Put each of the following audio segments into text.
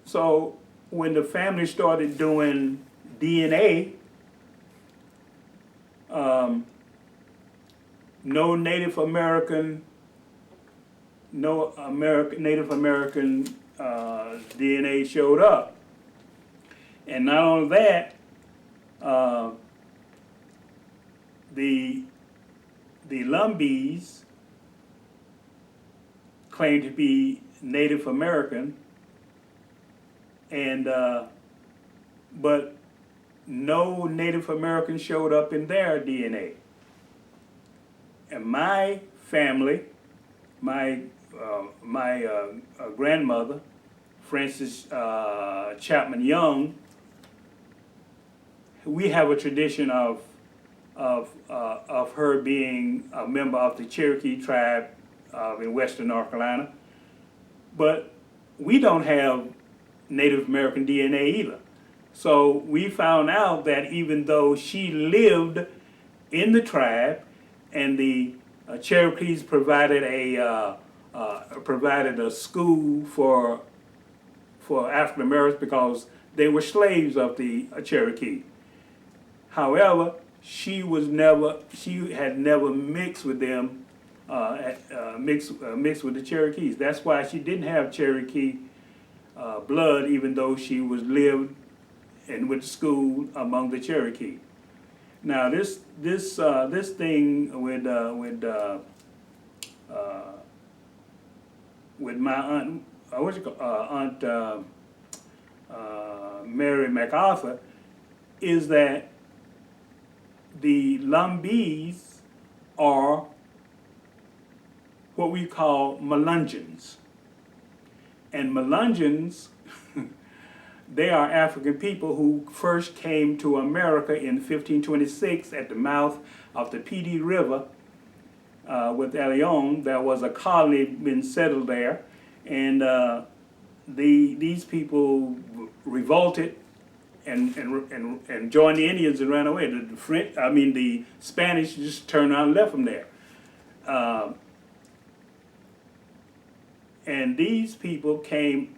So when the family started doing DNA, um, no Native American, Native American DNA showed up. And not only that, uh, the Lumbees claimed to be Native American, and but no Native American showed up in their DNA. And my family, my grandmother, Frances Chapman Young, we have a tradition of her being a member of the Cherokee tribe in Western North Carolina, but we don't have Native American DNA either. So we found out that even though she lived in the tribe, and the Cherokees provided a school for African Americans because they were slaves of the Cherokee. However, she had never mixed with them, mixed with the Cherokees. That's why she didn't have Cherokee blood, even though she was lived and went to school among the Cherokee. Now this thing with my aunt, Aunt Mary MacArthur, is that the Lumbees are what we call Melungeons. And Melungeons, they are African people who first came to America in 1526 at the mouth of the Pee River with Elion. There was a colony been settled there, and these people revolted and joined the Indians and ran away. The Spanish just turned around and left them there. And these people came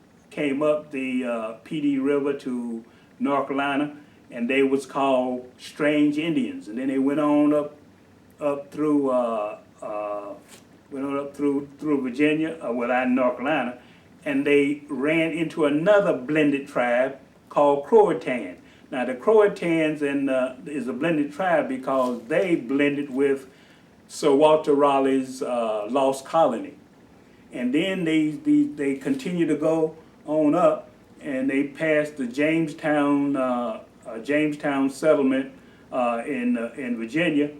up the Pee River to North Carolina, and they was called Strange Indians. And then they went on up through Virginia, out in North Carolina, and they ran into another blended tribe called Croatan. Now the Croatans is a blended tribe because they blended with Sir Walter Raleigh's Lost Colony. And then they continue to go on up, and they passed the Jamestown settlement in Virginia,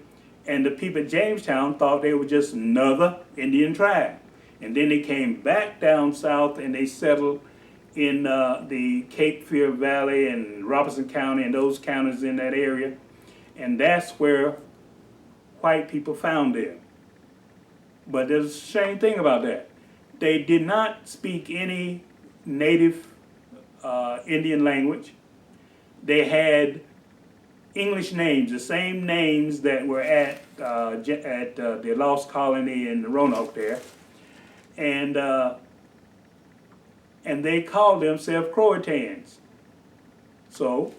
and the people at Jamestown thought they were just another Indian tribe. And then they came back down south and they settled in the Cape Fear Valley and Robeson County and those counties in that area, and that's where white people found them. But there's a strange thing about that. They did not speak any native Indian language. They had English names, the same names that were at the Lost Colony in Roanoke there, and they called themselves Croatans. So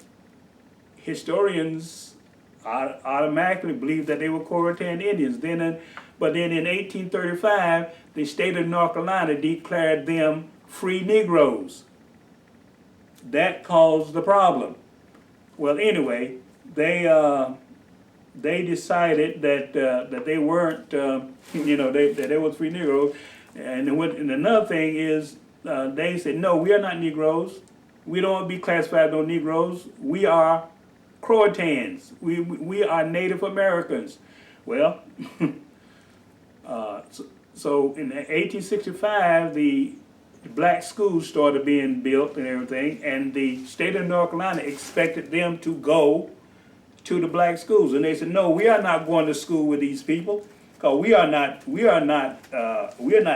historians automatically believed that they were Croatan Indians. But then in 1835, the state of North Carolina declared them free Negroes. That caused the problem. Well, anyway, they decided that they weren't, that they were free Negroes. And another thing is, they said, no, we are not Negroes. We don't want to be classified as no Negroes. We are Croatans. We are Native Americans. Well, so in 1865, the black schools started being built and everything, and the state of North Carolina expected them to go to the black schools, and they said, no, we are not going to school with these people, because we are not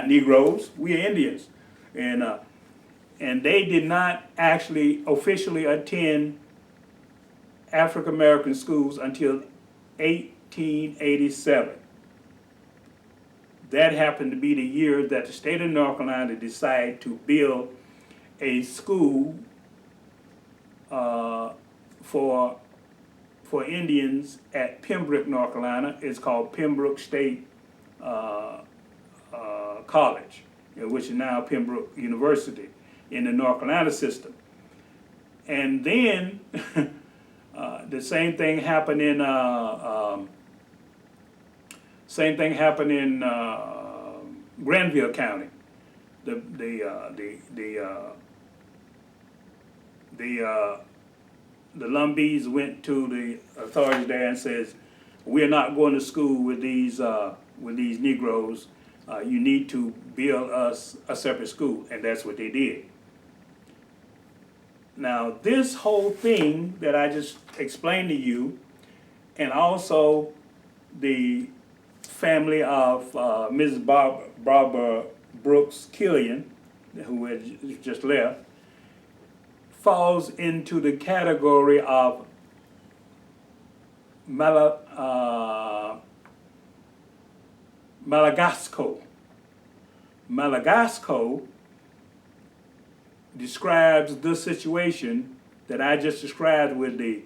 Negroes. We are Indians, and they did not actually officially attend African American schools until 1887. That happened to be the year that the state of North Carolina decided to build a school for Indians at Pembroke, North Carolina. It's called Pembroke State College, which is now Pembroke University in the North Carolina system. And then the same thing happened in Granville County. The Lumbees went to the authorities there and says, "We're not going to school with these Negroes. You need to build us a separate school," and that's what they did. Now, this whole thing that I just explained to you, and also the family of Mrs. Barbara Brooks Killian, who had just left, falls into the category of Malagasco. Malagasco describes the situation that I just described with the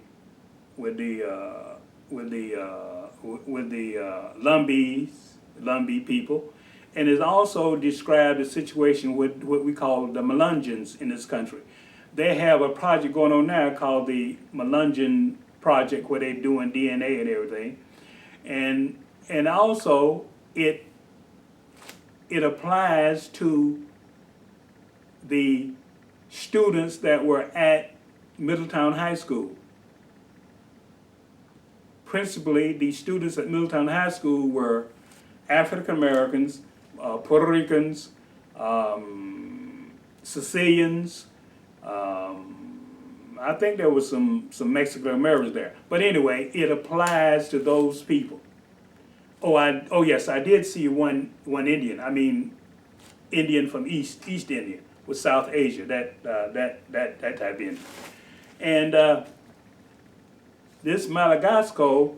Lumbee people, and it also described the situation with what we call the Melungeons in this country. They have a project going on now called the Melungeon Project, where they're doing DNA and everything, and also it applies to the students that were at Middletown High School. Principally, the students at Middletown High School were African Americans, Puerto Ricans, Sicilians. I think there was some Mexican Americans there. But anyway, it applies to those people. Oh yes, I did see one Indian. I mean, Indian from East India with South Asia. That type of Indian. And this Malagasco,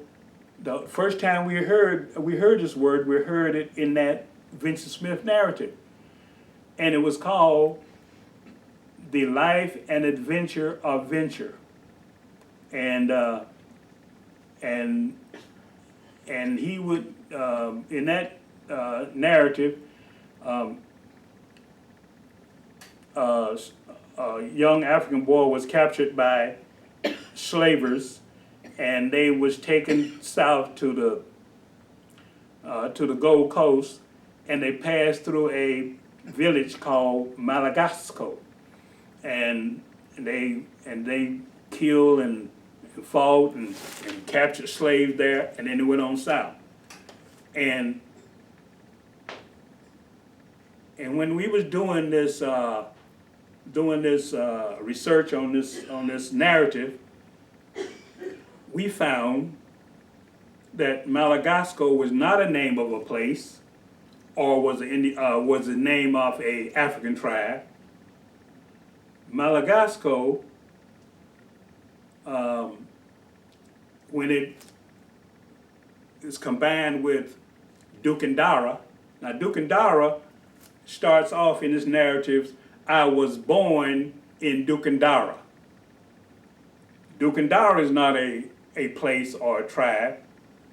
the first time we heard this word, we heard it in that Vincent Smith narrative, and it was called "The Life and Adventure of Venture," and he would in that narrative, a young African boy was captured by slavers, and they was taken south to the Gold Coast, and they passed through a village called Malagasco, and they killed and fought and captured slaves there, and then they went on south. And when we was doing this research on this narrative, we found that Malagasco was not a name of a place, or was the name of a African tribe. Malagasco, when it is combined with Dukandara. Now Dukandara starts off in his narratives, "I was born in Dukandara." Dukandara is not a place or a tribe.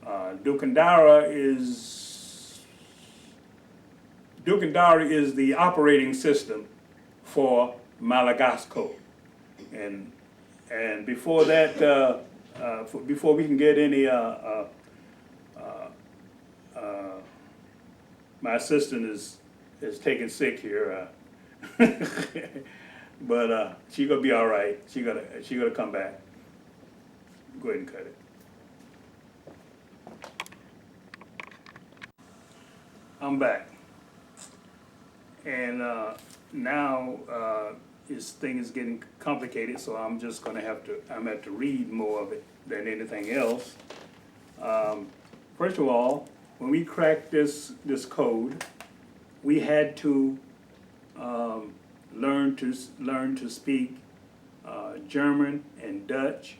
Dukandara is the operating system for Malagasco. And before that, before we can get any, my assistant is taking sick here, but she's gonna be all right. She gonna come back. Go ahead and cut it. I'm back, and now this thing is getting complicated, so I'm just gonna have to read more of it than anything else. First of all, when we cracked this code, we had to learn to speak German and Dutch.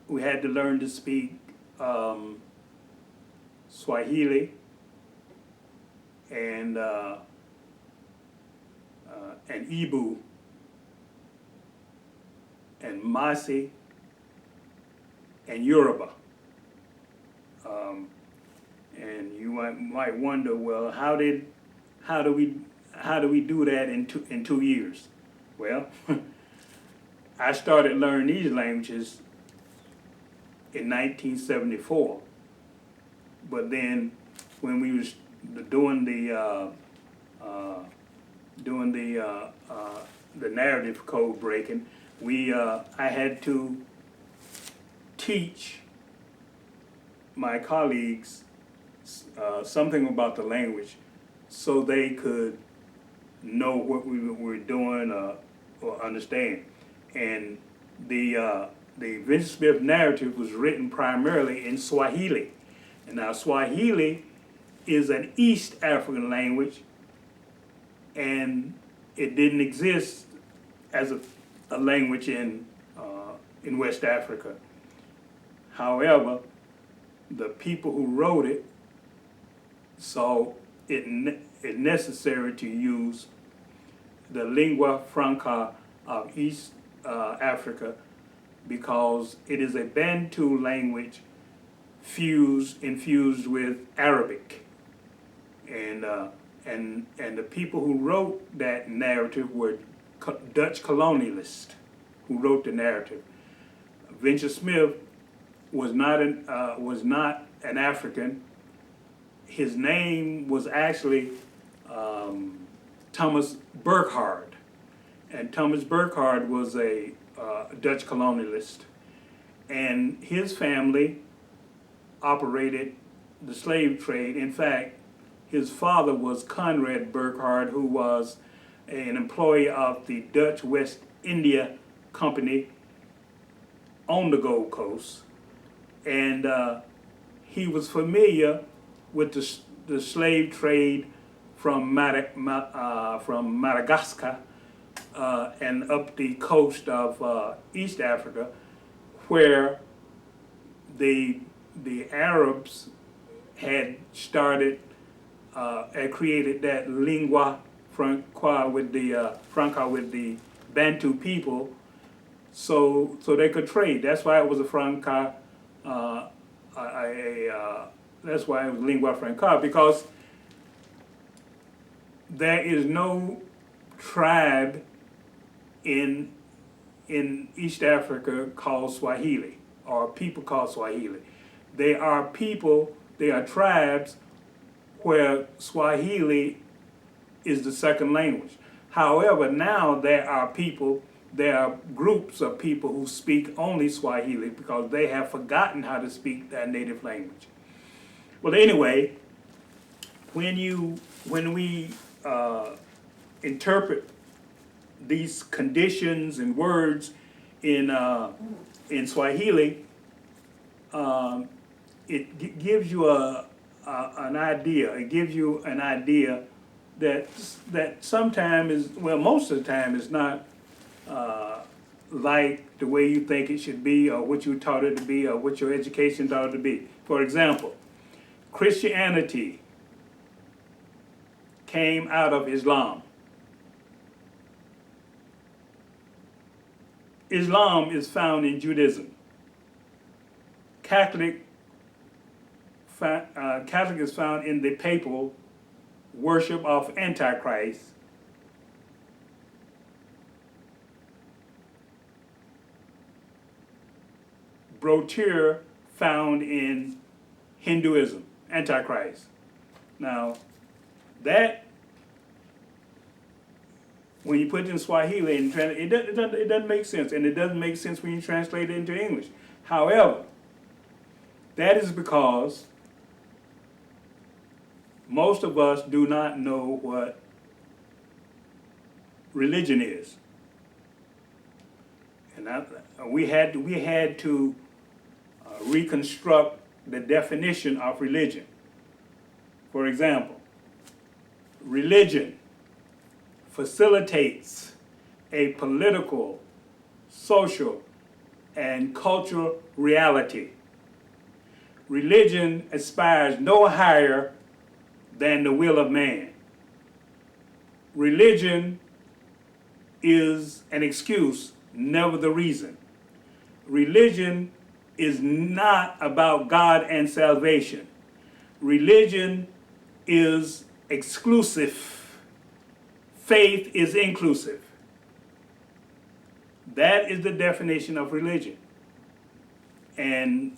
We had to learn to speak Swahili and Igbo and Masi and Yoruba. And you might wonder, well, how do we do that in 2 years? Well, I started learning these languages in 1974, but then when we was doing the narrative code breaking, I had to teach my colleagues something about the language so they could know what we were doing or understand. And the Vincent Smith narrative was written primarily in Swahili. And now Swahili is an East African language, and it didn't exist as a language in West Africa. However, the people who wrote it saw it necessary to use the lingua franca of East Africa because it is a Bantu language infused with Arabic, and the people who wrote that narrative were Dutch colonialists who wrote the narrative. Vincent Smith was not an African. His name was actually Thomas Burckhardt, and Thomas Burckhardt was a Dutch colonialist, and his family operated the slave trade. In fact, his father was Conrad Burckhardt, who was an employee of the Dutch West India Company on the Gold Coast, and he was familiar with the slave trade from Madagascar and up the coast of East Africa, where the Arabs had created that lingua franca with the Bantu people, so they could trade. That's why it was a franca. That's why it was lingua franca, because there is no tribe in East Africa called Swahili, or people called Swahili. They are tribes where Swahili is the second language. However, now there are groups of people who speak only Swahili because they have forgotten how to speak their native language. Well, anyway, when we interpret these conditions and words in Swahili, it gives you an idea. It gives you an idea that sometimes most of the time is not like the way you think it should be, or what you taught it to be, or what your education taught it to be. For example, Christianity came out of Islam. Islam is found in Judaism. Catholic is found in the papal worship of Antichrist. Brochure found in Hinduism, Antichrist. Now, that, when you put it in Swahili, and it doesn't make sense, and it doesn't make sense when you translate it into English. However, that is because most of us do not know what religion is, and we had to reconstruct the definition of religion. For example, religion facilitates a political, social, and cultural reality. Religion aspires no higher than the will of man. Religion is an excuse never the reason. Religion is not about God and salvation. Religion is exclusive. Faith is inclusive. That is the definition of religion. And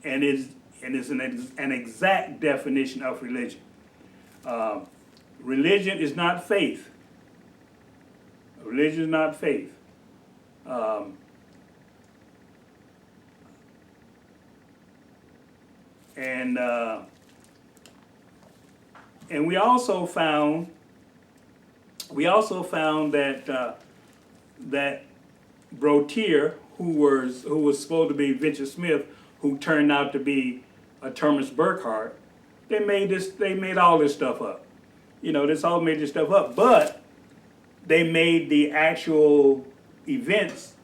it's an exact definition of religion. Religion is not faith. Religion is not faith. And we also found that that Brotier, who was supposed to be Vincent Smith, who turned out to be Thomas Burckhardt, they made all this stuff up. This all made this stuff up, but they made the actual events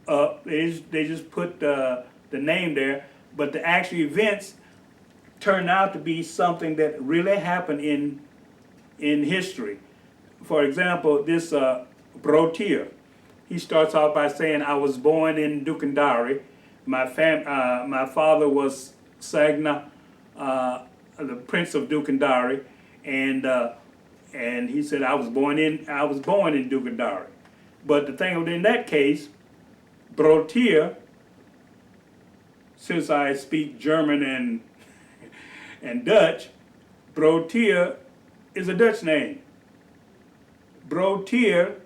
up. They just put the name there, but the actual events turned out to be something that really happened in history. For example, this Brotier, he starts off by saying, "I was born in Dukandari. My father was Sagna, the Prince of Dukandari, and he said I was born in Dukandari." But the thing in that case, Brotier, since I speak German and Dutch, Brotier is a Dutch name. Brotier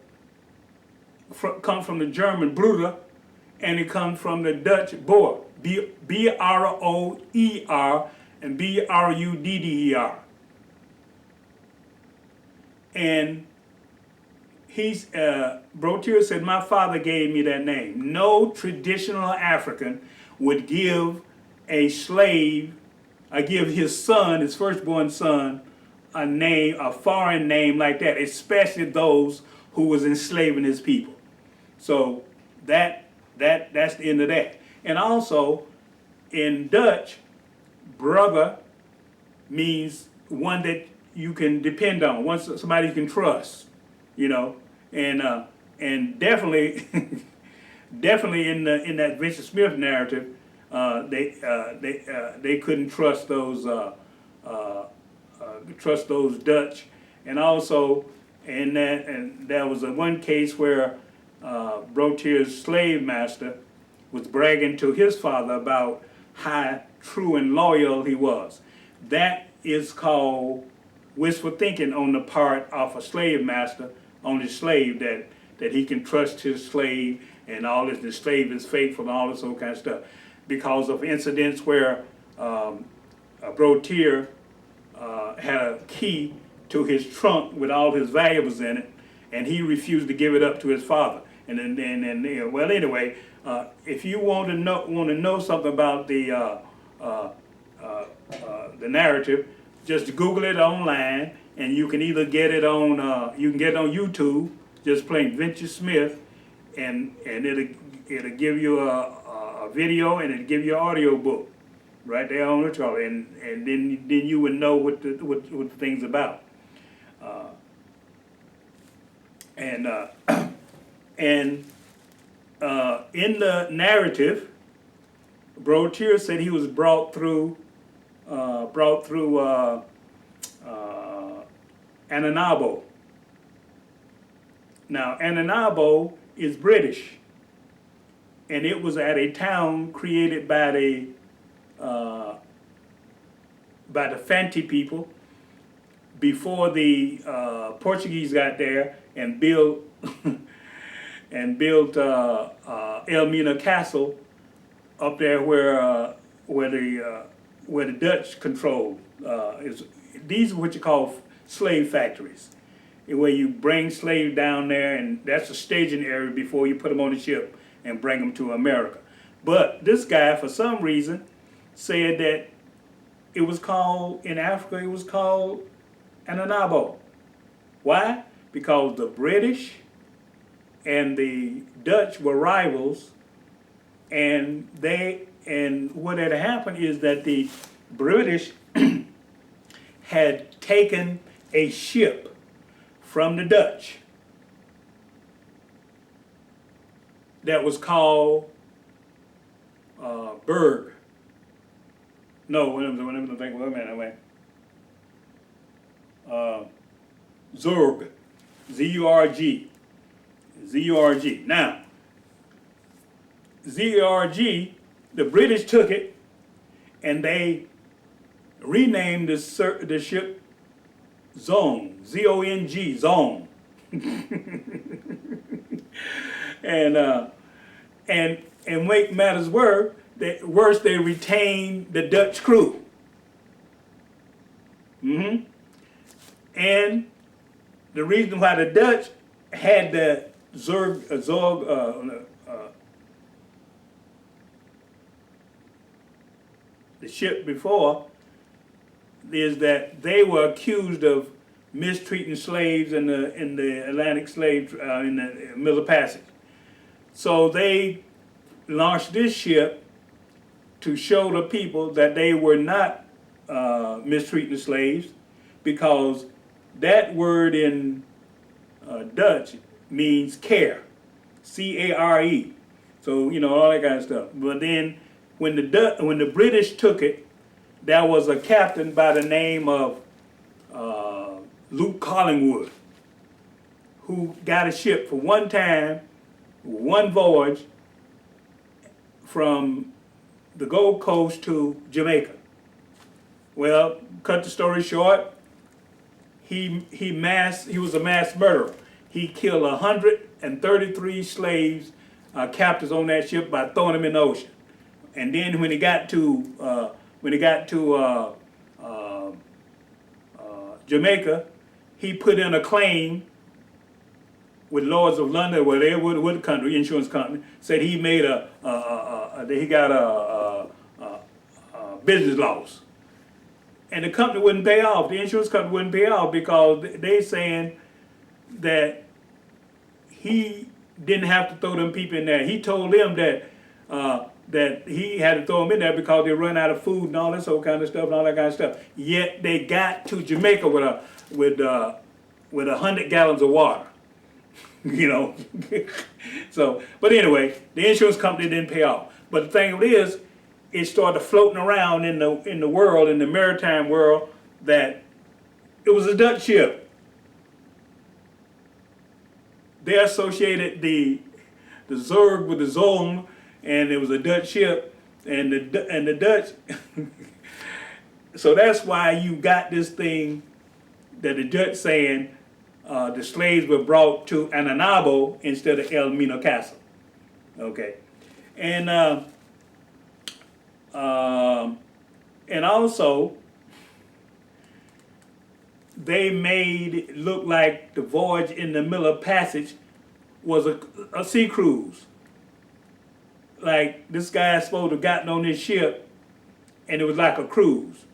comes from the German Bruder, and it comes from the Dutch Boer, B-R-O-E-R and B-R-U-D-D-E-R. And Brotier said, "My father gave me that name." No traditional African would give give his son, his firstborn son, a foreign name like that, especially those who was enslaving his people. So that's the end of that. And also, in Dutch, brother means one that you can depend on, somebody you can trust, and definitely, definitely in that Vincent Smith narrative, they couldn't trust those Dutch, and also and there was one case where Brotier's slave master was bragging to his father about how true and loyal he was. That is called wishful thinking on the part of a slave master on his slave, that he can trust his slave and all this, the slave is faithful and all this whole kind of stuff. Because of incidents where Brotier had a key to his trunk with all his valuables in it, and he refused to give it up to his father. And then well, anyway, if you want to know something about the narrative, just Google it online, and you can either get it on YouTube, just plain Vincent Smith, and it'll give you a video, and it'll give you an audio book right there on the chart, and then you would know what the thing's about. And in the narrative, Brotier said he was brought through Ananabo. Now, Ananabo is British, and it was at a town created by the Fanti people before the Portuguese got there and built Elmina Castle up there where the Dutch controlled. These are what you call slave factories, where you bring slaves down there, and that's a staging area before you put them on the ship and bring them to America. But this guy, for some reason, said that it was called, in Africa, it was called Ananabo. Why? Because the British and the Dutch were rivals, and what had happened is that the British had taken a ship from the Dutch, that was called Berg. No, wait a minute. Zurg, Z-U-R-G, Z-U-R-G. Now, Z-U-R-G, the British took it and they renamed the ship Zong, Z-O-N-G, Zong. And make matters worse, they retained the Dutch crew. And the reason why the Dutch had the the ship before is that they were accused of mistreating slaves in the Atlantic slave in the Middle Passage. So they launched this ship to show the people that they were not mistreating the slaves, because that word in Dutch means care, C-A-R-E. So, you know, all that kind of stuff. But then when the British took it, there was a captain by the name of Luke Collingwood, who got a ship for one time, one voyage, from the Gold Coast to Jamaica. Well, cut the story short, he was a mass murderer. He killed 133 slaves, captives on that ship, by throwing them in the ocean. And then when he got to Jamaica, he put in a claim with Lords of London, where they were the country insurance company, said he made he got a business loss, and the company wouldn't pay off. The insurance company wouldn't pay off because they saying that he didn't have to throw them people in there. He told them that that he had to throw them in there because they run out of food and all this whole kind of stuff and all that kind of stuff. Yet they got to Jamaica with 100 gallons of water. You know. So, but anyway, the insurance company didn't pay off. But the thing of it is, it started floating around in the world, in the maritime world, that it was a Dutch ship. They associated the Zurg with the Zong, and it was a Dutch ship, and the Dutch. So that's why you got this thing that the Dutch saying the slaves were brought to Ananabo instead of El Mino Castle. Okay, and also they made it look like the voyage in the Middle Passage was a sea cruise. Like, this guy supposed to have gotten on this ship, and it was like a cruise.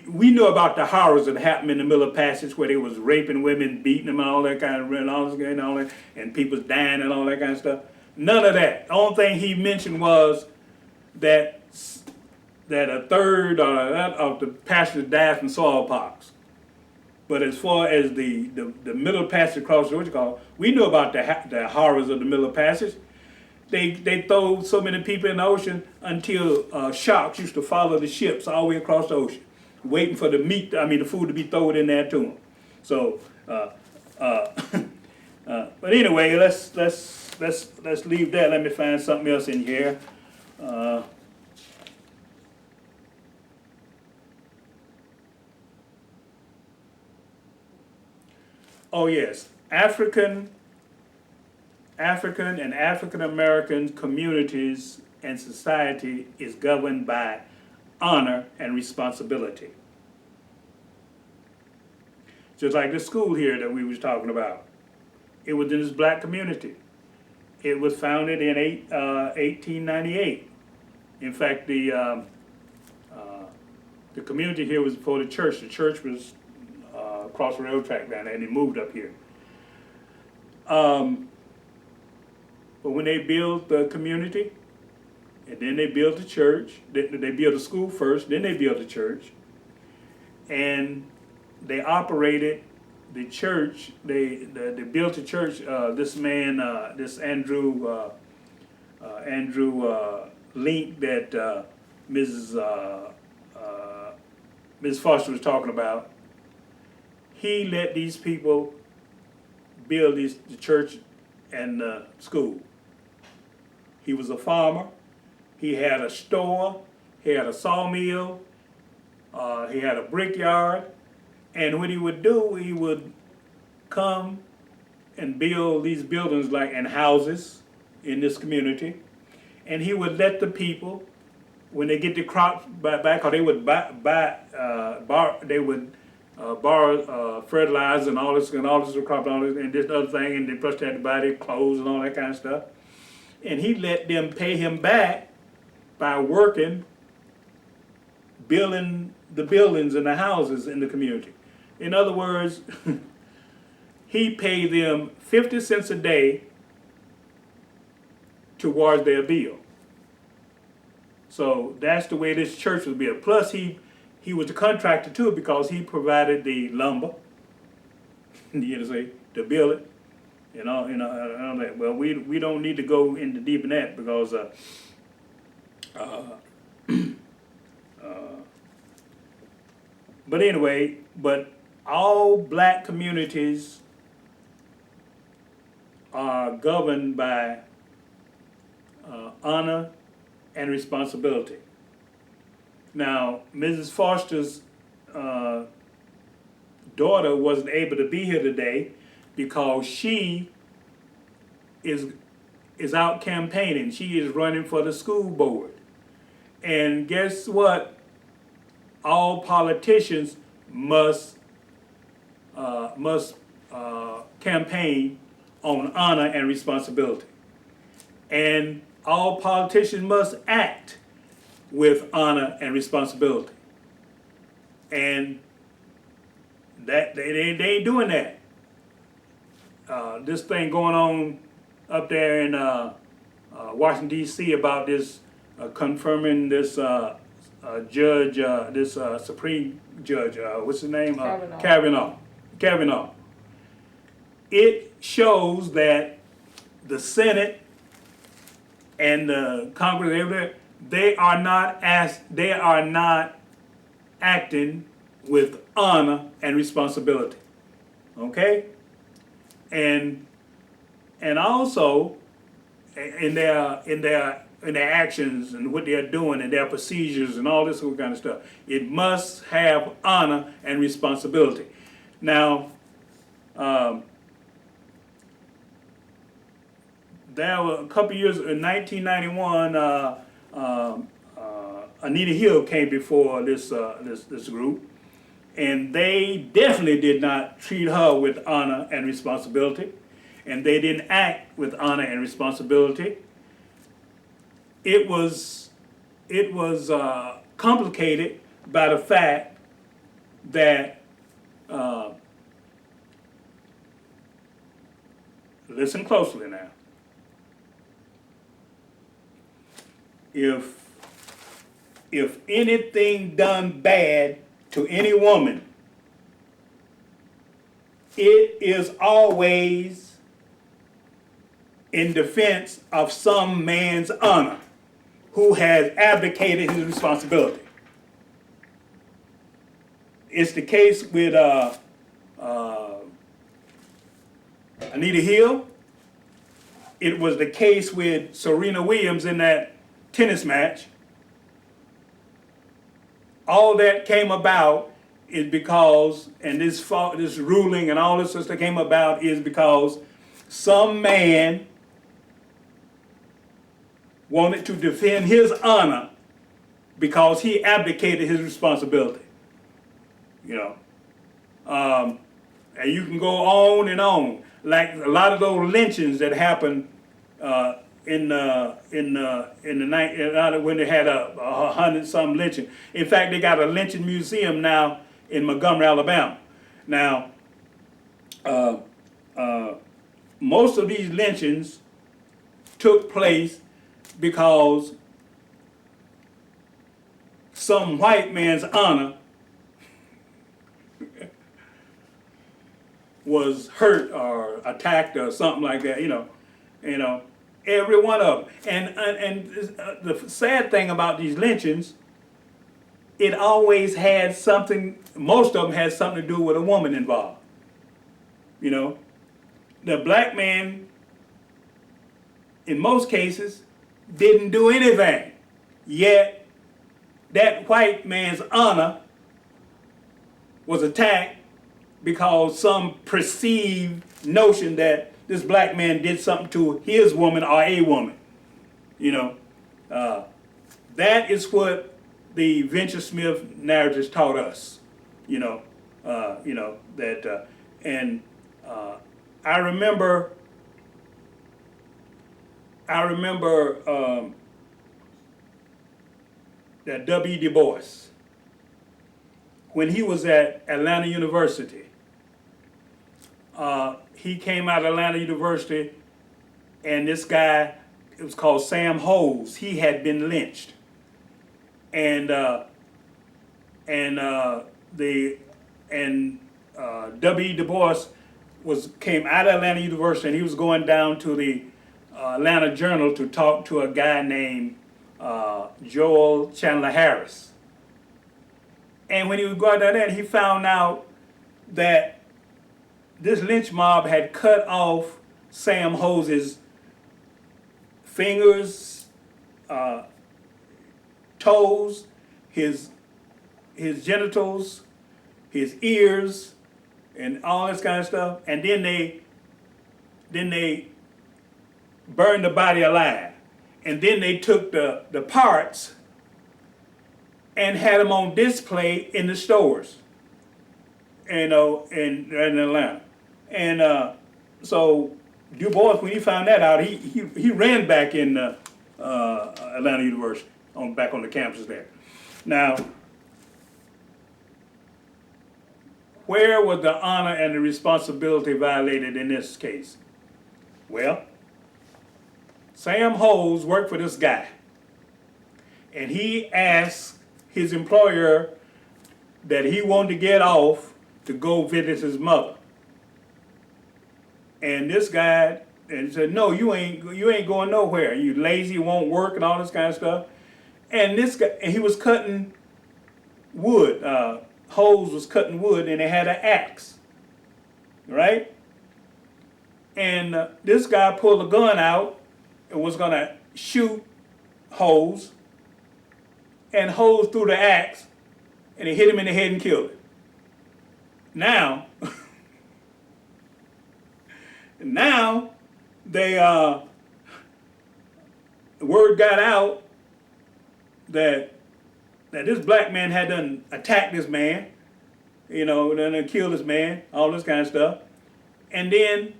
We know about the horrors that happened in the Middle Passage, where they was raping women, beating them, and all that kind of, and all that, and people dying and all that kind of stuff. None of that. The only thing he mentioned was that a third of the passengers died from smallpox. But as far as the Middle Passage across Georgia, we know about the horrors of the Middle Passage. They throw so many people in the ocean until sharks used to follow the ships all the way across the ocean, waiting for the food to be thrown in there to them. So, but anyway, let's leave that. Let me find something else in here. Oh yes, African and African American communities and society is governed by honor and responsibility. Just like the school here that we was talking about. It was in this black community. It was founded in 1898. In fact, the community here was before the church. The church was across the railroad track down there, and they moved up here. But when they built the community, and then they built the church, they built a school first, then they built the church, and they operated the church, they built a church. This man, this Andrew Link that Mrs. Foster was talking about. He let these people build the church and the school. He was a farmer. He had a store. He had a sawmill. He had a brickyard. And what he would do, he would come and build these buildings and houses in this community. And he would let the people, when they get the crops back, or they would borrow fertilizer and all this crop and this other thing, and they plus they had to buy their clothes and all that kind of stuff. And he let them pay him back by working, building the buildings and the houses in the community. In other words, he paid them 50 cents a day towards their bill. So that's the way this church was built. Plus, he was the contractor too, because he provided the lumber, to build it, and all that. Well, we don't need to go into deep in that because but anyway, all black communities are governed by honor and responsibility. Now, Mrs. Foster's daughter wasn't able to be here today because she is out campaigning. She is running for the school board. And guess what? All politicians must campaign on honor and responsibility. And all politicians must act with honor and responsibility. And that they ain't doing that. This thing going on up there in Washington, D.C. about this confirming this judge, this Supreme Judge, what's his name? Kavanaugh. It shows that the Senate and the Congress, they are not acting with honor and responsibility. Okay? And also in their actions and what they're doing and their procedures and all this kind of stuff, it must have honor and responsibility. Now, there were a couple years in 1991. Anita Hill came before this group, and they definitely did not treat her with honor and responsibility, and they didn't act with honor and responsibility. It was complicated by the fact that listen closely now. If anything done bad to any woman, it is always in defense of some man's honor who has abdicated his responsibility. It's the case with Anita Hill. It was the case with Serena Williams in that tennis match. All that came about is because, and this ruling and all this stuff came about is because some man wanted to defend his honor because he abdicated his responsibility. And you can go on and on. Like a lot of those lynchings that happened in the night when they had 100-some lynching. In fact, they got a lynching museum now in Montgomery, Alabama. Now, most of these lynchings took place because some white man's honor was hurt or attacked or something like that, you know, every one of them. And the sad thing about these lynchings, it always had something. Most of them had something to do with a woman involved. You know, the black man, in most cases, didn't do anything, yet that white man's honor was attacked because some perceived notion that this black man did something to his woman or a woman. You know, that is what the Venture Smith narratives taught us. That, and I remember that W. Du Bois, when he was at Atlanta University, he came out of Atlanta University, and this guy, it was called Sam Hose, he had been lynched. And W. Du Bois came out of Atlanta University, and he was going down to the Atlanta Journal to talk to a guy named Joel Chandler Harris. And when he was going down there, he found out that this lynch mob had cut off Sam Hose's fingers, toes, his genitals, his ears, and all this kind of stuff. And then they burned the body alive. And then they took the parts and had them on display in the stores, in Atlanta. And so Du Bois, when he found that out, he ran back in Atlanta University, back on the campus there. Now, where was the honor and the responsibility violated in this case? Well, Sam Hose worked for this guy, and he asked his employer that he wanted to get off to go visit his mother. And this guy said, "No, you ain't going nowhere. You lazy, you won't work, and all this kind of stuff." And this guy, and he was cutting wood. Hose was cutting wood, and they had an axe, right? And this guy pulled a gun out and was gonna shoot Hose, and Hose threw the axe, and it hit him in the head and killed him. Now, the word got out that this black man had done attacked this man, done killed this man, all this kind of stuff. And the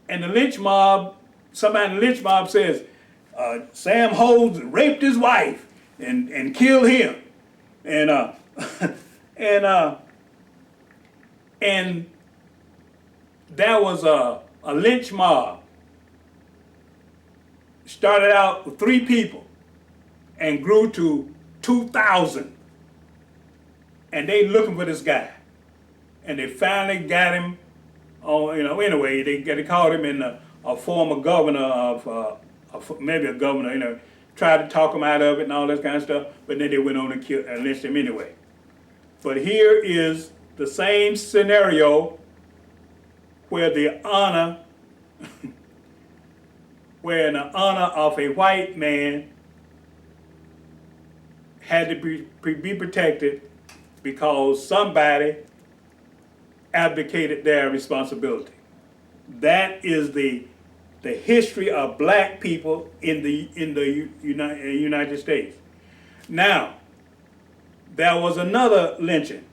lynch mob, somebody in the lynch mob says, Sam Hose raped his wife and killed him. And there was a lynch mob. Started out with 3 people and grew to 2,000. And they looking for this guy. And they finally got him anyway, they called him in a former governor of maybe a governor, tried to talk him out of it and all this kind of stuff, but then they went on and lynched him anyway. But here is the same scenario where the honor of a white man had to be protected because somebody abdicated their responsibility. That is the history of black people in the United States. Now, there was another lynching.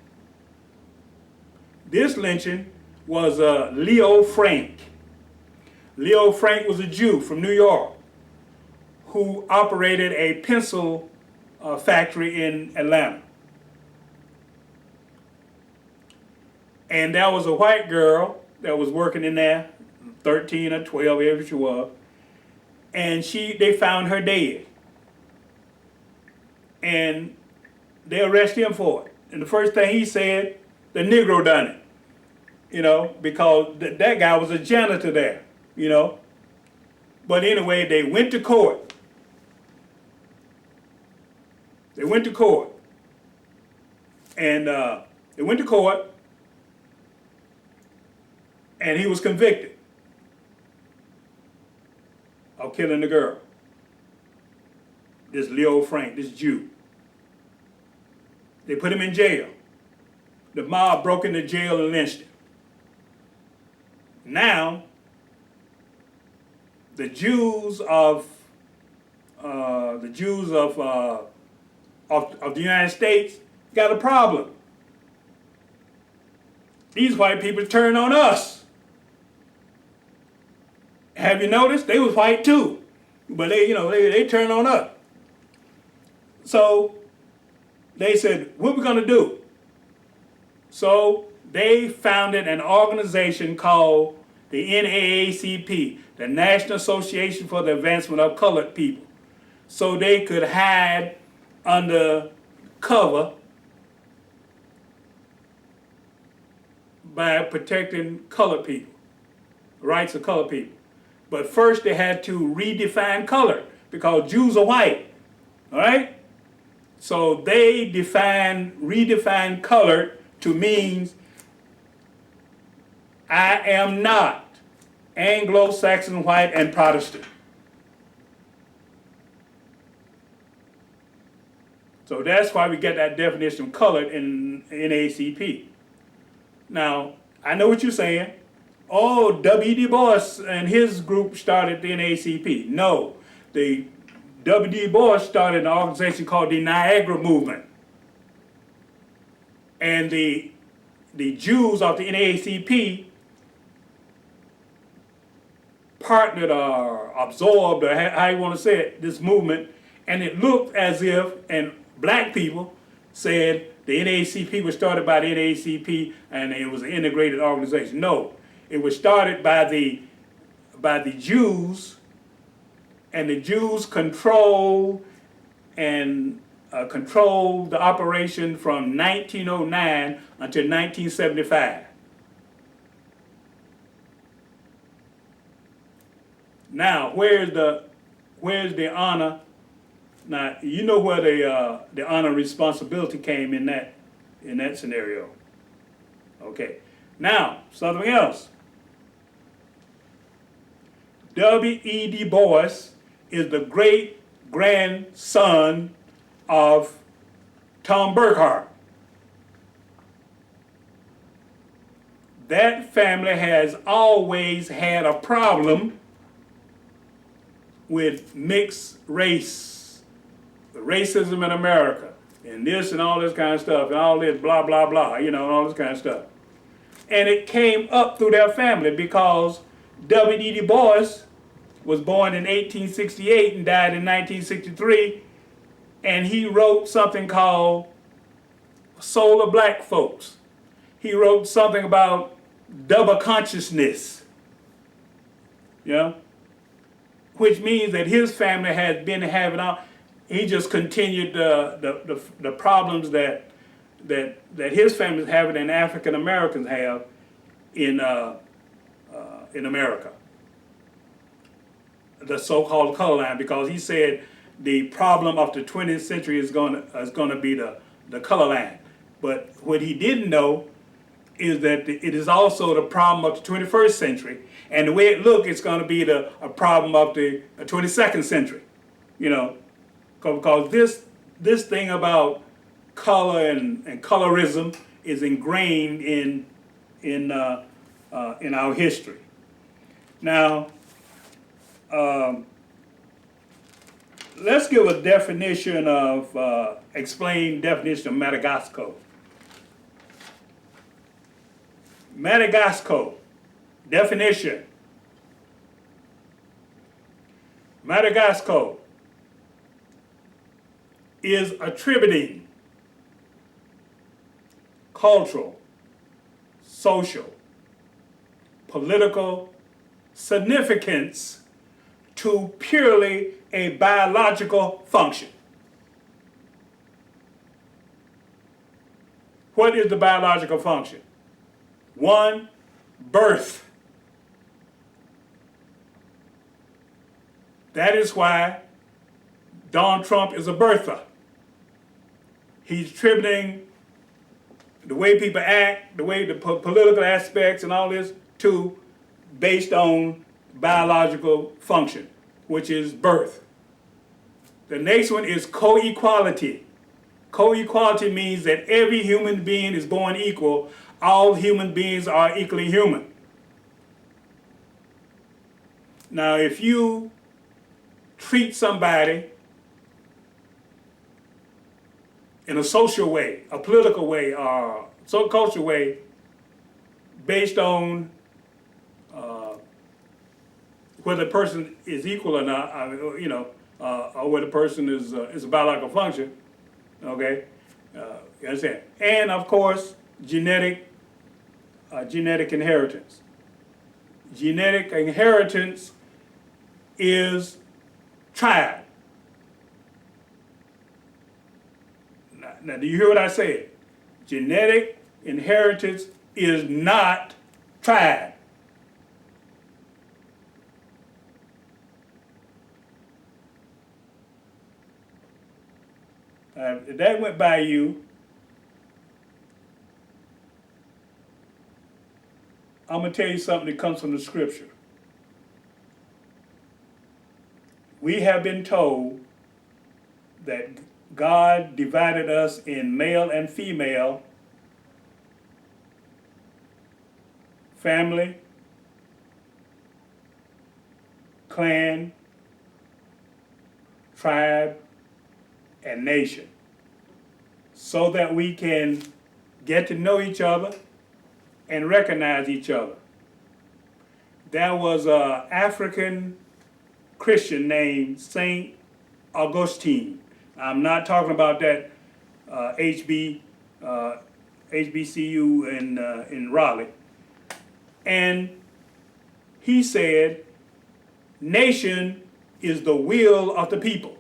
This lynching was Leo Frank. Leo Frank was a Jew from New York who operated a pencil factory in Atlanta. And there was a white girl that was working in there, 13 or 12, whatever she was, and they found her dead. And they arrested him for it. And the first thing he said, the Negro done it. because that guy was a janitor there, you know. But anyway, they went to court. They went to court. And they went to court, and he was convicted of killing the girl. This Leo Frank, this Jew. They put him in jail. The mob broke into jail and lynched him. Now, the Jews of the United States got a problem. These white people turn on us. Have you noticed? They was white too, but they turned on us. So they said, what we gonna do? So they founded an organization called the NAACP, the National Association for the Advancement of Colored People, so they could hide under cover by protecting colored people, rights of colored people. But first they had to redefine color because Jews are white, all right? So they redefined colored to mean I am not Anglo-Saxon, white, and Protestant. So that's why we get that definition of colored in NAACP. Now, I know what you're saying. Oh, W. Du Bois and his group started the NAACP. No, the W. Du Bois started an organization called the Niagara Movement. And the Jews of the NAACP partnered or absorbed, or how you want to say it, this movement, and it looked as if, and black people said the NAACP was started by the NAACP and it was an integrated organization. No, it was started by the Jews, and the Jews controlled the operation from 1909 until 1975. Now, where's the honor? Now, you know where the honor and responsibility came in that scenario. Okay. Now, something else. W.E. Du Bois is the great-grandson of Tom Burkhart. That family has always had a problem with mixed race, racism in America, and this and all this kind of stuff, and all this blah, blah, blah, and all this kind of stuff. And it came up through their family because W.E. Du Bois was born in 1868 and died in 1963, and he wrote something called Soul of Black Folks. He wrote something about double consciousness, which means that his family has been having he just continued the problems that his family is having and African Americans have in America, the so-called color line, because he said the problem of the 20th century is going to be the color line. But what he didn't know is that it is also the problem of the 21st century, and the way it looks, it's going to be a problem of the 22nd century, because this thing about color and colorism is ingrained in our history. Now, let's give a definition of explain definition of Madagascar. Madagascar definition. Madagascar is attributing cultural, social, political significance to purely a biological function. What is the biological function? One, birth. That is why Donald Trump is a birther. He's attributing the way people act, the way the political aspects and all this to based on biological function, which is birth. The next one is co-equality. Co-equality means that every human being is born equal. All human beings are equally human. Now, if you treat somebody in a social way, a political way, or some cultural way, based on whether the person is equal or not, or whether the person is a biological function, okay? You understand? And of course, genetic inheritance. Genetic inheritance is tribe. Now, do you hear what I said? Genetic inheritance is not tribe. If that went by you, I'm going to tell you something that comes from the scripture. We have been told that God divided us in male and female, family, clan, tribe, and nation, so that we can get to know each other and recognize each other. There was an African Christian named Saint Augustine. I'm not talking about that HBCU in Raleigh. And he said, nation is the will of the people.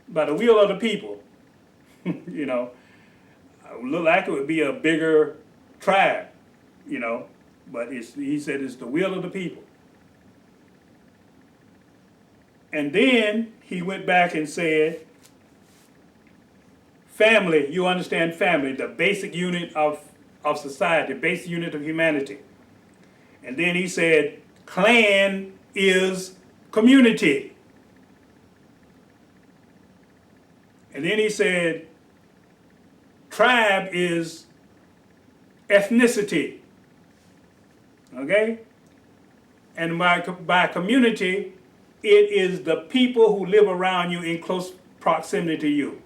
By the will of the people, it would look like it would be a bigger tribe, but he said it's the will of the people. And then he went back and said, family, you understand family, the basic unit of society, basic unit of humanity. And then he said, clan is community. And then he said, tribe is ethnicity. Okay? And by community, it is the people who live around you in close proximity to you.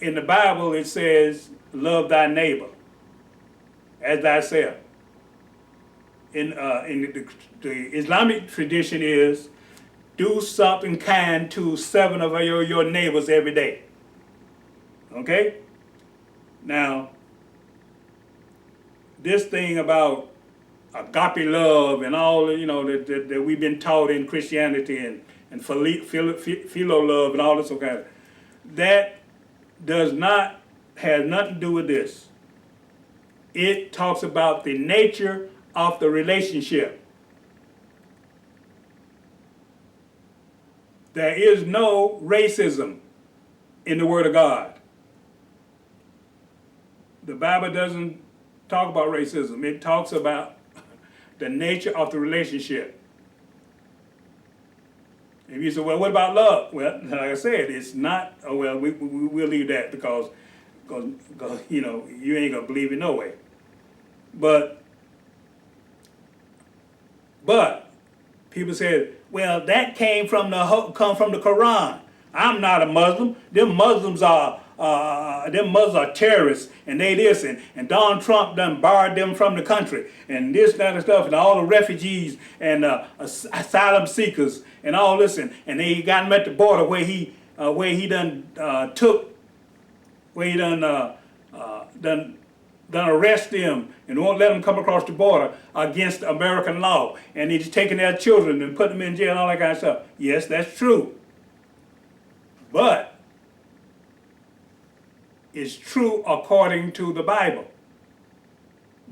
In the Bible, it says, love thy neighbor as thyself. In the Islamic tradition is, do something kind to 7 of your neighbors every day. Okay? Now, this thing about agape love and all, that we've been taught in Christianity and philo love and all this kind of, that has nothing to do with this. It talks about the nature of the relationship. There is no racism in the Word of God. The Bible doesn't talk about racism. It talks about the nature of the relationship. If you say, well, what about love? Well, like I said, it's not, we'll leave that because you ain't going to believe it no way. But people said, well, that came from the Quran. I'm not a Muslim. Them Muslims are terrorists, and they this, and Donald Trump done barred them from the country, and this kind of stuff, and all the refugees and asylum seekers and all this, and they got them at the border where he done arrest them and won't let them come across the border against American law, and he's taking their children and putting them in jail and all that kind of stuff. Yes, that's true. But it's true according to the Bible.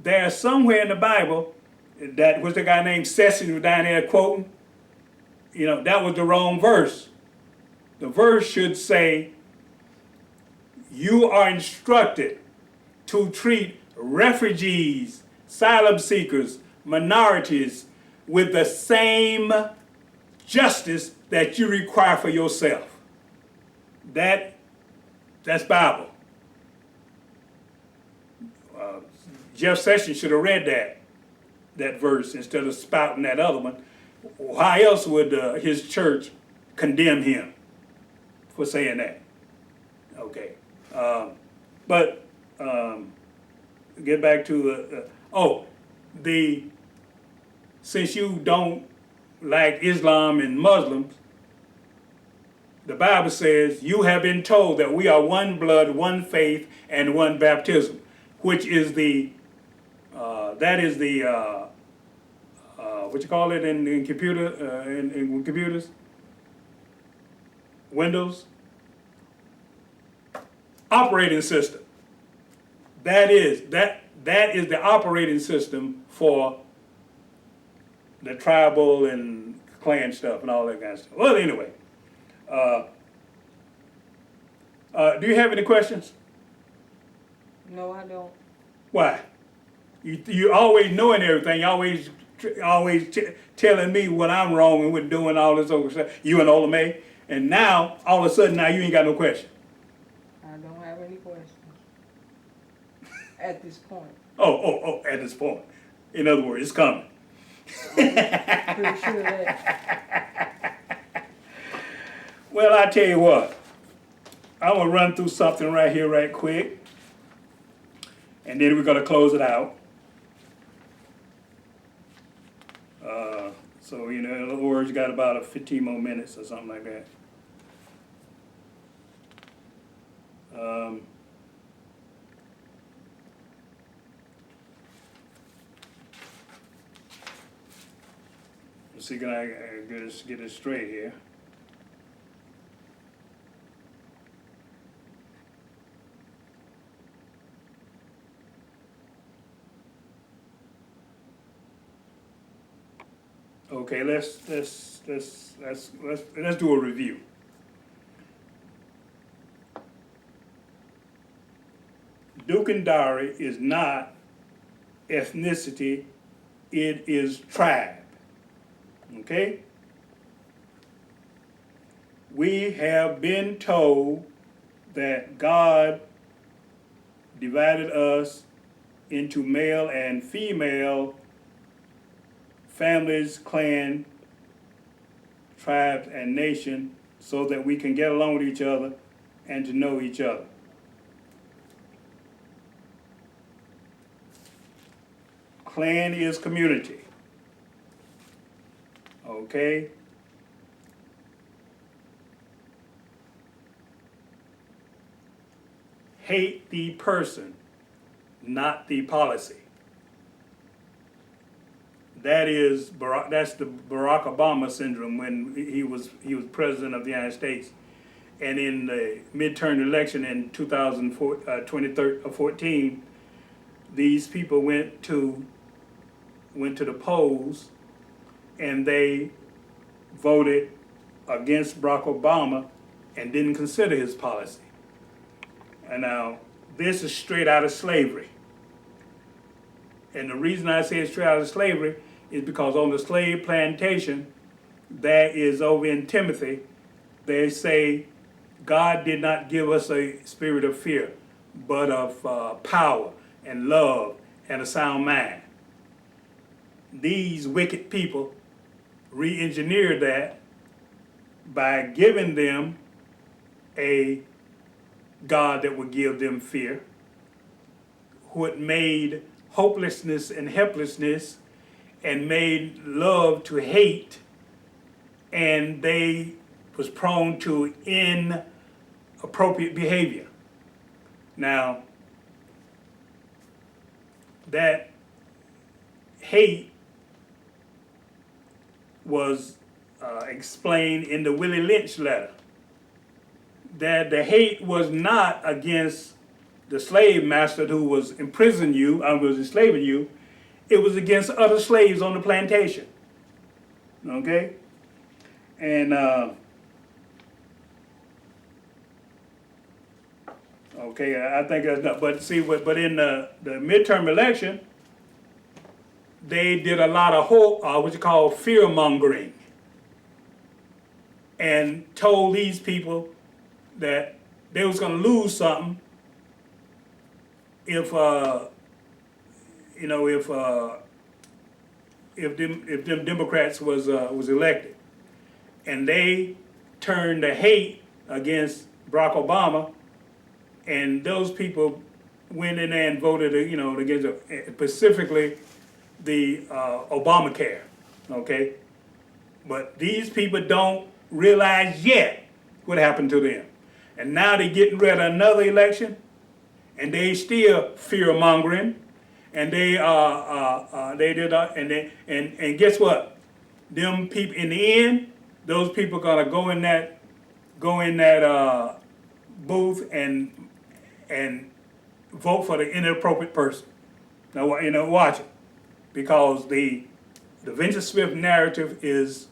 there's somewhere in the Bible that was the guy named Sessions was down there quoting. You know, that was the wrong verse. The verse should say, you are instructed to treat refugees, asylum seekers, minorities with the same justice that you require for yourself. That's Bible. Jeff Sessions should have read that verse instead of spouting that other one. How else would his church condemn him for saying that? Okay. But get back to since you don't like Islam and Muslims, the Bible says you have been told that we are one blood, one faith, and one baptism, which is what you call it in computers? Windows? Operating system. That is the operating system for the tribal and clan stuff and all that kind of stuff. Well, anyway, do you have any questions? No, I don't. Why? You always knowing everything. You always telling me what I'm wrong and with doing all this other stuff. You and Ola May, and now all of a sudden now you ain't got no question. I don't have any questions at this point. Oh! At this point, in other words, it's coming. Pretty sure of that. Well, I tell you what, I'm gonna run through something right here, right quick, and then we're gonna close it out. So in other words, you got about 15 more minutes or something like that. Let's see, can I get this straight here? Okay, let's do a review. Duke and Dowry is not ethnicity, it is tribe. Okay? We have been told that God divided us into male and female families, clan, tribes, and nation so that we can get along with each other and to know each other. Clan is community. Okay? Hate the person, not the policy. That's the Barack Obama syndrome when he was president of the United States. And in the midterm election in 2014, these people went to the polls and they voted against Barack Obama and didn't consider his policy. And now, this is straight out of slavery. And the reason I say it's straight out of slavery is because on the slave plantation that is over in Timothy, they say God did not give us a spirit of fear, but of power and love and a sound mind. These wicked people re-engineered that by giving them a God that would give them fear, what made hopelessness and helplessness and made love to hate, and they was prone to inappropriate behavior. Now, that hate was explained in the Willie Lynch letter, that the hate was not against the slave master who was imprisoning you, was enslaving you, it was against other slaves on the plantation. Okay? And, okay, I think that's not, but see, but in the midterm election, they did a lot of what you call fear mongering, and told these people that they was going to lose something if you know if them Democrats was elected, and they turned the hate against Barack Obama, and those people went in there and voted against specifically the Obamacare, okay? But these people don't realize yet what happened to them. And now they're getting ready for another election, and they still fear mongering, and they did and guess what? Them people in the end, those people gonna go in that booth and vote for the inappropriate person. Now watch it, because the Vincent Smith narrative is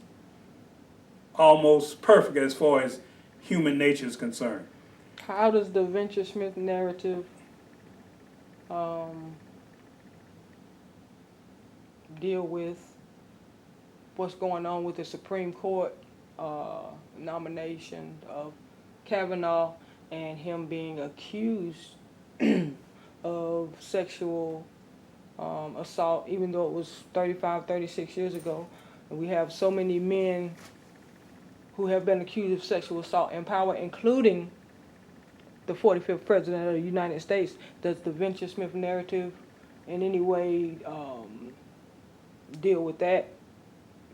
almost perfect as far as human nature is concerned. How does the Venture Smith narrative deal with what's going on with the Supreme Court nomination of Kavanaugh and him being accused of sexual assault, even though it was 35, 36 years ago? And we have so many men who have been accused of sexual assault in power, including the 45th President of the United States. Does the Venture Smith narrative in any way deal with that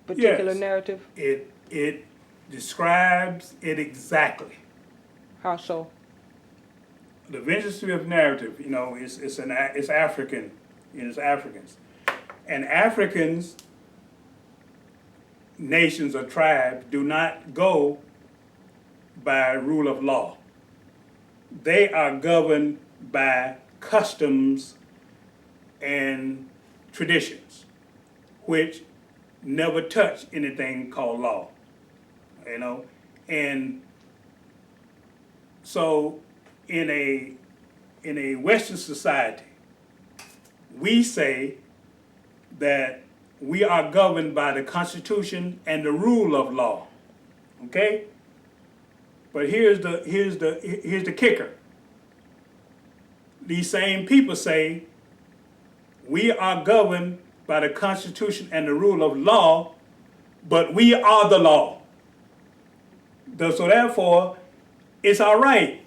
particular narrative? It describes it exactly. How so? The Vincent Smith narrative, it's African, it's Africans, and Africans, nations or tribes, do not go by rule of law. They are governed by customs and traditions, which never touch anything called law, and so in a Western society, we say that we are governed by the Constitution and the rule of law. Okay? But here's the kicker. These same people say we are governed by the Constitution and the rule of law, but we are the law. So therefore, it's all right.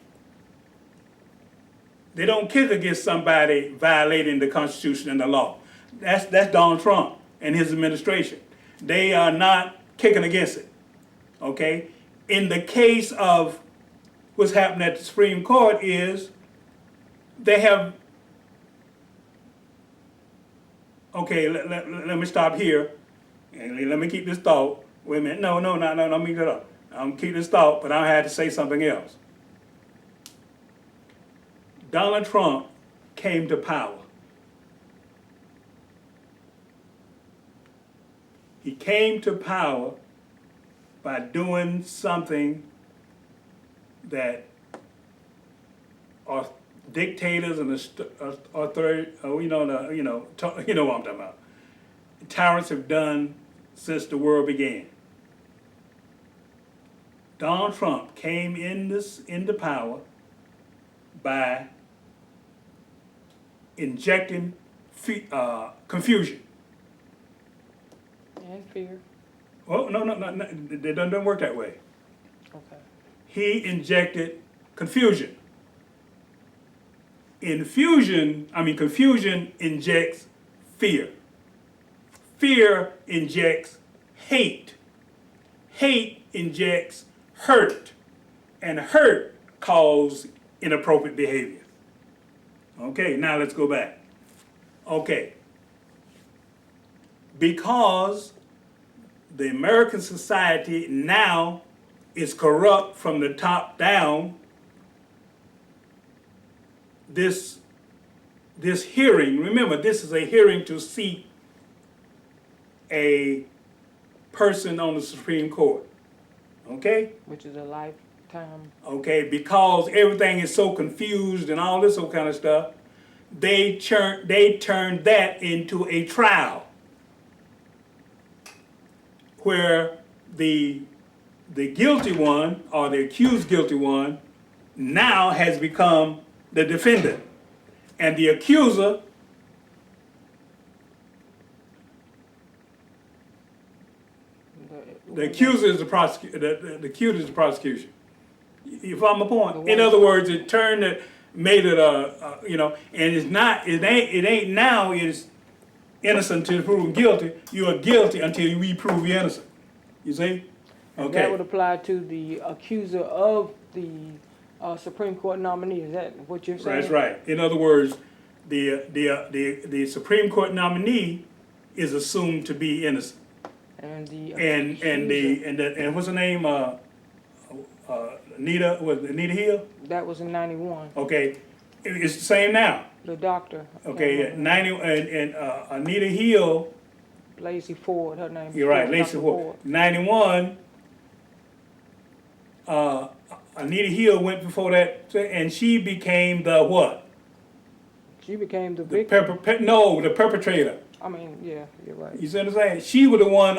They don't kick against somebody violating the Constitution and the law. That's Donald Trump and his administration. They are not kicking against it. Okay? In the case of what's happened at the Supreme Court is they have, okay, let me stop here and let me keep this thought. Wait a minute. No, let me get up. I'm keeping this thought, but I had to say something else. Donald Trump came to power. He came to power by doing something that dictators and authority, you know what I'm talking about. Tyrants have done since the world began. Donald Trump came into power by injecting confusion. And fear. Oh, no, it doesn't work that way. Okay. He injected confusion. Confusion injects fear. Fear injects hate. Hate injects hurt. And hurt causes inappropriate behavior. Okay, now let's go back. Okay. Because the American society now is corrupt from the top down, this hearing, remember, this is a hearing to seat a person on the Supreme Court, okay? Which is a lifetime. Okay, because everything is so confused and all this kind of stuff, they turned that into a trial where the guilty one, or the accused guilty one, now has become the defendant. And the accuser the accuser is the accuser is the prosecution. You follow my point? In other words, it turned it, made it and it ain't now is innocent until proven guilty. You are guilty until we prove you innocent. You see? And that would apply to the accuser of the Supreme Court nominee. Is that what you're saying? That's right. In other words, the Supreme Court nominee is assumed to be innocent. And the and what's her name? Anita Hill. That was in '91. Okay, it's the same now. The doctor. Okay, 90 and Anita Hill. Lacey Ford, her name. You're right, Lacey Ford. 91. Anita Hill went before that, and she became the what? She became the victim. The perpetrator. I mean, yeah, you're right. You see what I'm saying? She was the one.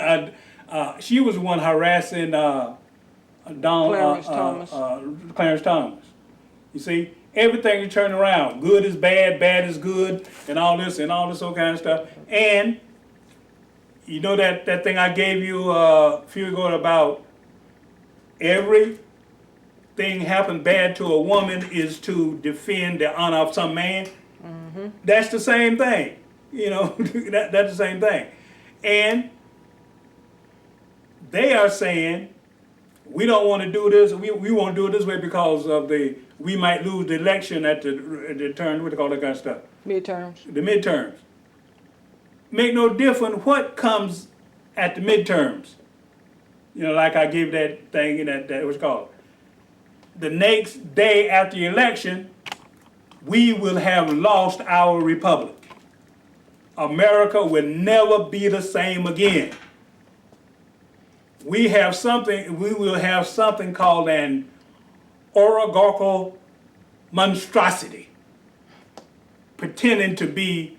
She was the one harassing Clarence Thomas. Clarence Thomas. You see, everything is turning around. Good is bad, bad is good, and all this all kind of stuff. And you know that thing I gave you a few ago about everything happen bad to a woman is to defend the honor of some man. Mm-hmm. That's the same thing. You know, that's the same thing. And they are saying, we don't want to do this, we won't do it this way because of we might lose the election at the turn, what they call that kind of stuff? Midterms. The midterms. Make no difference what comes at the midterms. You know, like I gave that thing, that was called. The next day after the election, we will have lost our republic. America will never be the same again. We will have something called an oligarchical monstrosity, pretending to be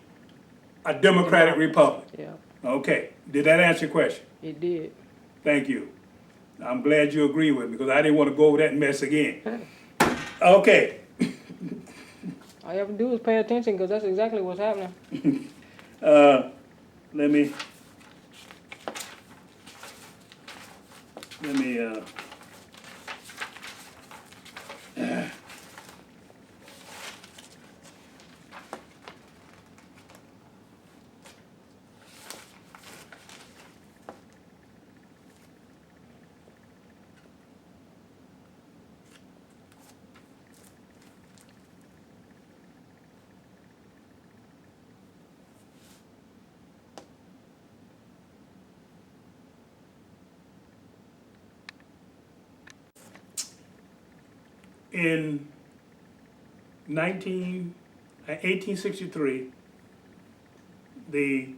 a democratic republic. Yeah. Okay, did that answer your question? It did. Thank you. I'm glad you agree with me because I didn't want to go over that mess again. Okay. All you have to do is pay attention because that's exactly what's happening. Let me in 1863, the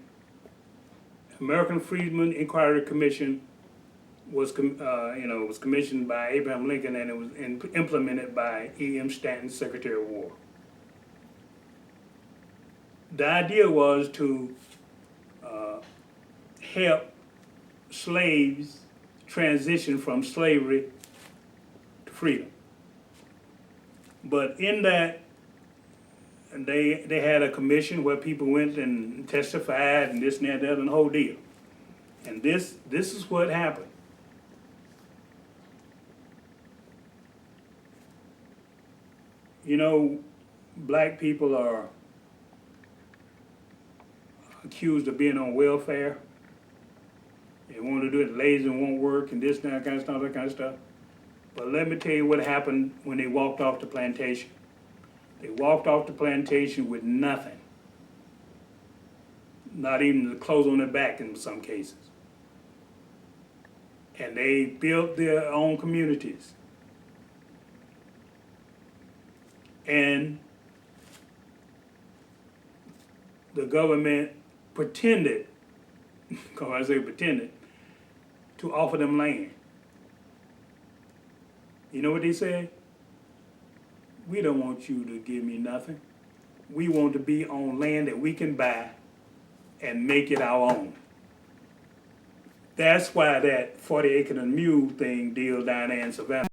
American Freedmen Inquiry Commission was commissioned by Abraham Lincoln, and it was implemented by E.M. Stanton, Secretary of War. The idea was to help slaves transition from slavery to freedom. But in that, they had a commission where people went and testified and this and that and the whole deal. And this is what happened. You know, black people are accused of being on welfare. They want to do it lazy and won't work and this and that kind of stuff, that kind of stuff. But let me tell you what happened when they walked off the plantation. They walked off the plantation with nothing. Not even the clothes on their back in some cases. And they built their own communities. And the government pretended, because I say pretended, to offer them land. You know what they said? We don't want you to give me nothing. We want to be on land that we can buy and make it our own. That's why that 40 acre and mule thing deal down there in Savannah.